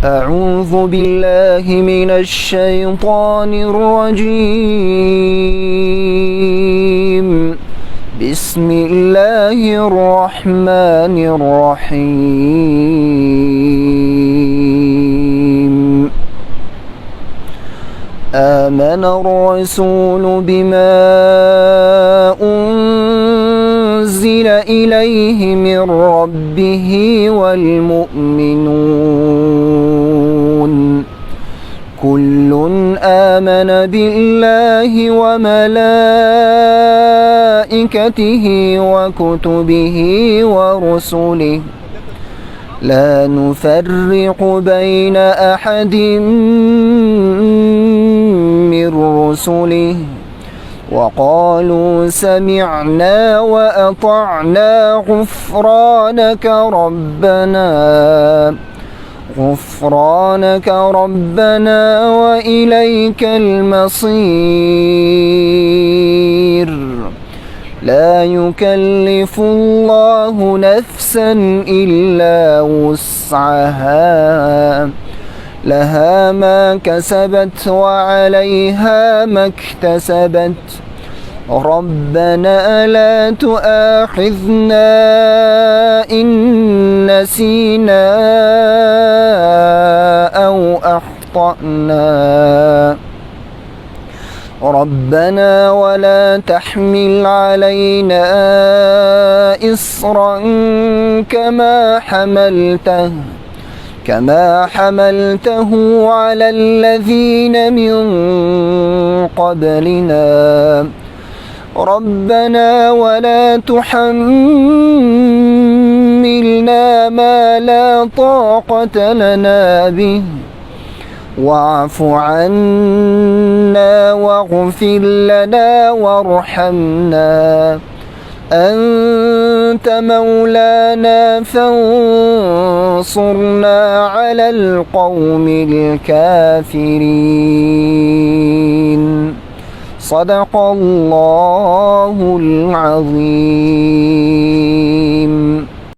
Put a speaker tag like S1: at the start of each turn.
S1: أعوذ بالله من الشيطان الرجيم. بسم الله الرحمن الرحيم. آمن الرسول بما أنزل إليه من ربه والمؤمنون كل آمن بالله وملائكته وكتبه ورسله لا نفرق بين أحد من رسله وقالوا سمعنا وأطعنا غفرانك ربنا وإليك المصير. لا يكلف الله نفسا إلا وسعها لها ما كسبت وعليها ما اكتسبت ربنا لا تؤاخذنا إن نسينا أو أخطأنا ربنا ولا تحمل علينا إصرا كما حملته على الذين من قبلنا ربنا ولا تحملنا ما لا طاقة لنا به واعف عنا واغفر لنا وارحمنا أنت مولانا فانصرنا على القوم الكافرين. صدق الله العظيم.